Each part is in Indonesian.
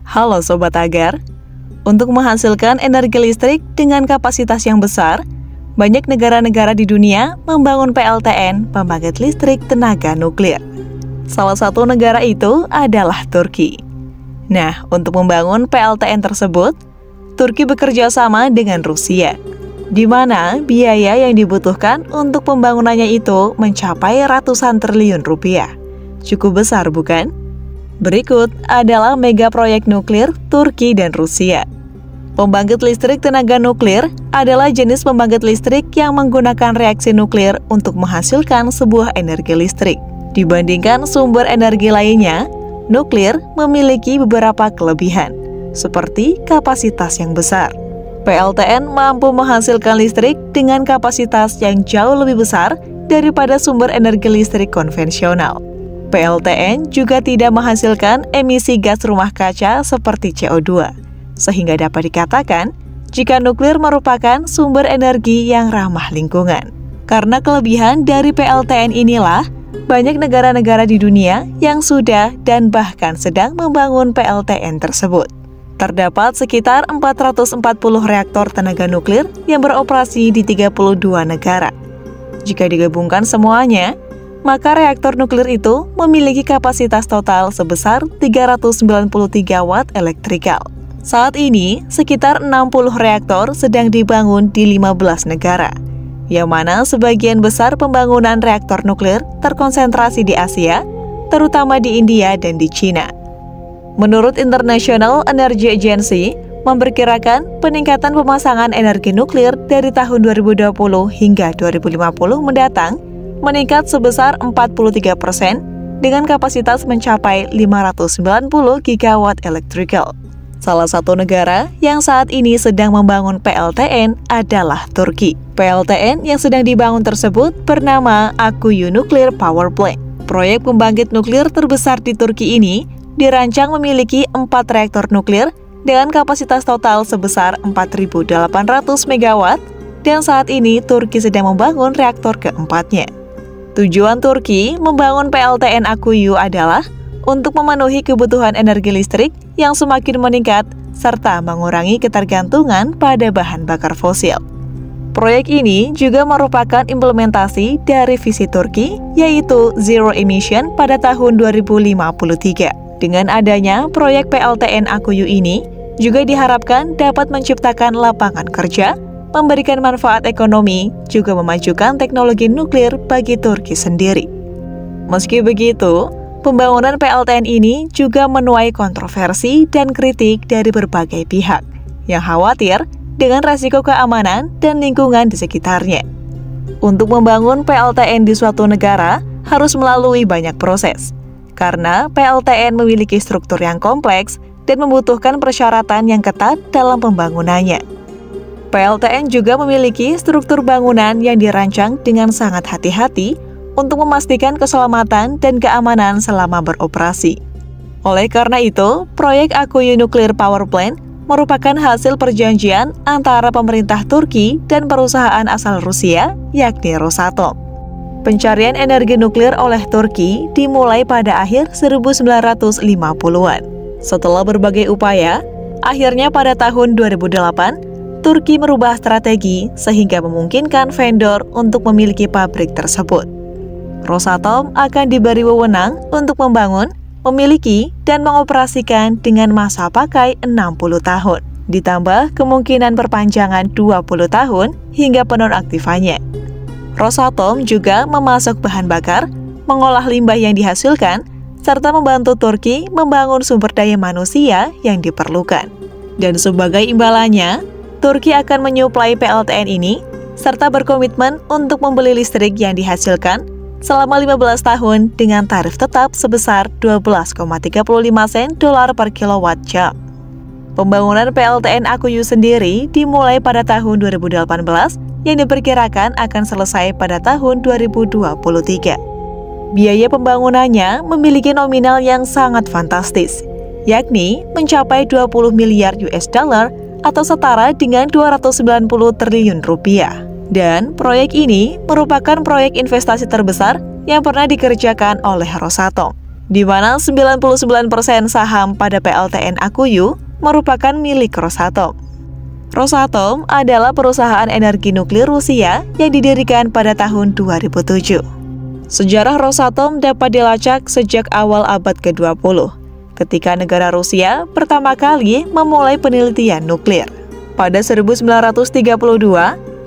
Halo Sobat Agar, untuk menghasilkan energi listrik dengan kapasitas yang besar, banyak negara-negara di dunia membangun PLTN, pembangkit listrik tenaga nuklir. Salah satu negara itu adalah Turki. Nah, untuk membangun PLTN tersebut, Turki bekerja sama dengan Rusia, di mana biaya yang dibutuhkan untuk pembangunannya itu mencapai ratusan triliun rupiah. Cukup besar, bukan? Berikut adalah mega proyek nuklir Turki dan Rusia. Pembangkit listrik tenaga nuklir adalah jenis pembangkit listrik yang menggunakan reaksi nuklir untuk menghasilkan sebuah energi listrik. Dibandingkan sumber energi lainnya, nuklir memiliki beberapa kelebihan, seperti kapasitas yang besar. PLTN mampu menghasilkan listrik dengan kapasitas yang jauh lebih besar daripada sumber energi listrik konvensional. PLTN juga tidak menghasilkan emisi gas rumah kaca seperti CO2, sehingga dapat dikatakan jika nuklir merupakan sumber energi yang ramah lingkungan. Karena kelebihan dari PLTN inilah, banyak negara-negara di dunia yang sudah dan bahkan sedang membangun PLTN tersebut. Terdapat sekitar 440 reaktor tenaga nuklir yang beroperasi di 32 negara. Jika digabungkan semuanya, maka reaktor nuklir itu memiliki kapasitas total sebesar 393 watt elektrikal. Saat ini, sekitar 60 reaktor sedang dibangun di 15 negara, yang mana sebagian besar pembangunan reaktor nuklir terkonsentrasi di Asia, terutama di India dan di China. Menurut International Energy Agency, memperkirakan peningkatan pemasangan energi nuklir dari tahun 2020 hingga 2050 mendatang meningkat sebesar 43% dengan kapasitas mencapai 590 gigawatt elektrikal. Salah satu negara yang saat ini sedang membangun PLTN adalah Turki. PLTN yang sedang dibangun tersebut bernama Akkuyu Nuclear Power Plant. Proyek pembangkit nuklir terbesar di Turki ini dirancang memiliki 4 reaktor nuklir dengan kapasitas total sebesar 4.800 megawatt, dan saat ini Turki sedang membangun reaktor keempatnya. Tujuan Turki membangun PLTN Akkuyu adalah untuk memenuhi kebutuhan energi listrik yang semakin meningkat serta mengurangi ketergantungan pada bahan bakar fosil. Proyek ini juga merupakan implementasi dari visi Turki, yaitu Zero Emission pada tahun 2053. Dengan adanya proyek PLTN Akkuyu ini, juga diharapkan dapat menciptakan lapangan kerja, memberikan manfaat ekonomi, juga memajukan teknologi nuklir bagi Turki sendiri. Meski begitu, pembangunan PLTN ini juga menuai kontroversi dan kritik dari berbagai pihak yang khawatir dengan resiko keamanan dan lingkungan di sekitarnya. Untuk membangun PLTN di suatu negara harus melalui banyak proses, karena PLTN memiliki struktur yang kompleks dan membutuhkan persyaratan yang ketat dalam pembangunannya. PLTN juga memiliki struktur bangunan yang dirancang dengan sangat hati-hati untuk memastikan keselamatan dan keamanan selama beroperasi. Oleh karena itu, proyek Akkuyu Nuclear Power Plant merupakan hasil perjanjian antara pemerintah Turki dan perusahaan asal Rusia, yakni Rosatom. Pencarian energi nuklir oleh Turki dimulai pada akhir 1950-an. Setelah berbagai upaya, akhirnya pada tahun 2008, Turki merubah strategi sehingga memungkinkan vendor untuk memiliki pabrik tersebut. Rosatom akan diberi wewenang untuk membangun, memiliki, dan mengoperasikan dengan masa pakai 60 tahun, ditambah kemungkinan perpanjangan 20 tahun hingga penonaktifannya. Rosatom juga memasok bahan bakar, mengolah limbah yang dihasilkan, serta membantu Turki membangun sumber daya manusia yang diperlukan. Dan sebagai imbalannya, Turki akan menyuplai PLTN ini, serta berkomitmen untuk membeli listrik yang dihasilkan selama 15 tahun dengan tarif tetap sebesar 12,35 sen dolar per kilowatt jam. Pembangunan PLTN Akkuyu sendiri dimulai pada tahun 2018 yang diperkirakan akan selesai pada tahun 2023. Biaya pembangunannya memiliki nominal yang sangat fantastis, yakni mencapai 20 miliar US dollar atau setara dengan 290 triliun rupiah. Dan proyek ini merupakan proyek investasi terbesar yang pernah dikerjakan oleh Rosatom. di mana 99% saham pada PLTN Akuyu merupakan milik Rosatom. Rosatom adalah perusahaan energi nuklir Rusia yang didirikan pada tahun 2007. Sejarah Rosatom dapat dilacak sejak awal abad ke-20, ketika negara Rusia pertama kali memulai penelitian nuklir. Pada 1932,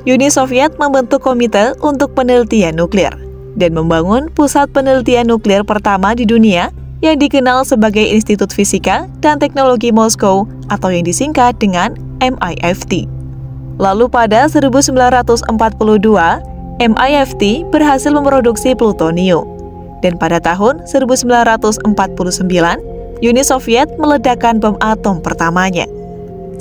Uni Soviet membentuk komite untuk penelitian nuklir dan membangun pusat penelitian nuklir pertama di dunia yang dikenal sebagai Institut Fisika dan Teknologi Moskow atau yang disingkat dengan MIFT. Lalu pada 1942, MIFT berhasil memproduksi plutonium, dan pada tahun 1949, Uni Soviet meledakkan bom atom pertamanya.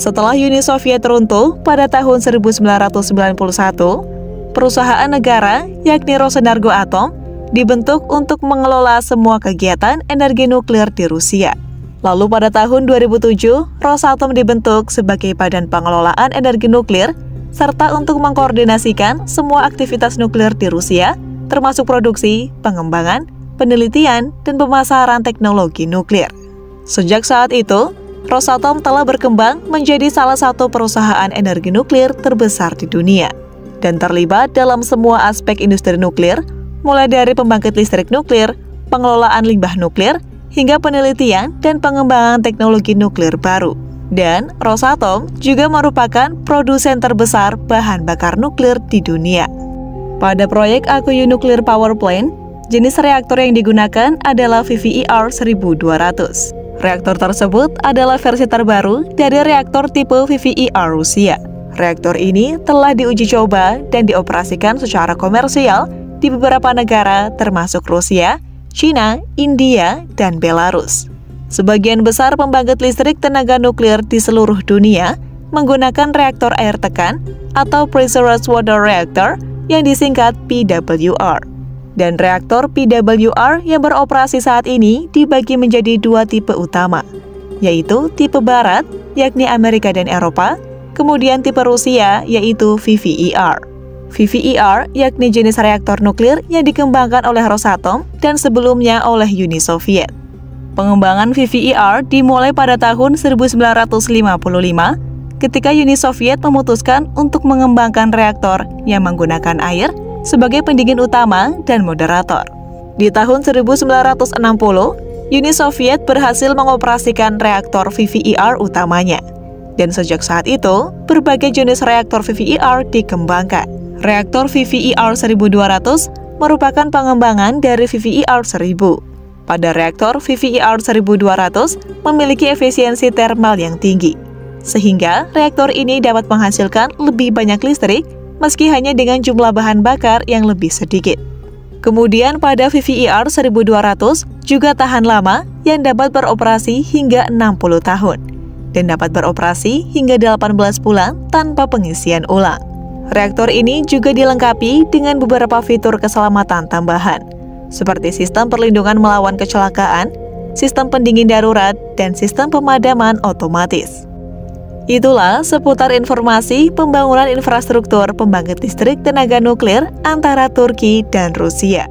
Setelah Uni Soviet runtuh pada tahun 1991, perusahaan negara yakni Rosenergo Atom dibentuk untuk mengelola semua kegiatan energi nuklir di Rusia. Lalu pada tahun 2007, Rosatom dibentuk sebagai Badan Pengelolaan Energi Nuklir serta untuk mengkoordinasikan semua aktivitas nuklir di Rusia, termasuk produksi, pengembangan, penelitian, dan pemasaran teknologi nuklir. Sejak saat itu, Rosatom telah berkembang menjadi salah satu perusahaan energi nuklir terbesar di dunia dan terlibat dalam semua aspek industri nuklir, mulai dari pembangkit listrik nuklir, pengelolaan limbah nuklir, hingga penelitian dan pengembangan teknologi nuklir baru. Dan Rosatom juga merupakan produsen terbesar bahan bakar nuklir di dunia. Pada proyek Akuyu Nuclear Power Plant, jenis reaktor yang digunakan adalah VVER 1200. Reaktor tersebut adalah versi terbaru dari reaktor tipe VVER Rusia. Reaktor ini telah diuji coba dan dioperasikan secara komersial di beberapa negara termasuk Rusia, China, India, dan Belarus. Sebagian besar pembangkit listrik tenaga nuklir di seluruh dunia menggunakan reaktor air tekan atau Pressurized Water Reactor yang disingkat PWR. Dan reaktor PWR yang beroperasi saat ini dibagi menjadi dua tipe utama, yaitu tipe barat, yakni Amerika dan Eropa, kemudian tipe Rusia, yaitu VVER. VVER yakni jenis reaktor nuklir yang dikembangkan oleh Rosatom dan sebelumnya oleh Uni Soviet. Pengembangan VVER dimulai pada tahun 1955 ketika Uni Soviet memutuskan untuk mengembangkan reaktor yang menggunakan air sebagai pendingin utama dan moderator. Di tahun 1960, Uni Soviet berhasil mengoperasikan reaktor VVER utamanya. Dan sejak saat itu, berbagai jenis reaktor VVER dikembangkan. Reaktor VVER 1200 merupakan pengembangan dari VVER 1000. Pada reaktor VVER 1200 memiliki efisiensi termal yang tinggi, sehingga reaktor ini dapat menghasilkan lebih banyak listrik meski hanya dengan jumlah bahan bakar yang lebih sedikit. Kemudian pada VVER 1200 juga tahan lama yang dapat beroperasi hingga 60 tahun dan dapat beroperasi hingga 18 bulan tanpa pengisian ulang. Reaktor ini juga dilengkapi dengan beberapa fitur keselamatan tambahan, seperti sistem perlindungan melawan kecelakaan, sistem pendingin darurat, dan sistem pemadaman otomatis. Itulah seputar informasi pembangunan infrastruktur pembangkit listrik tenaga nuklir antara Turki dan Rusia.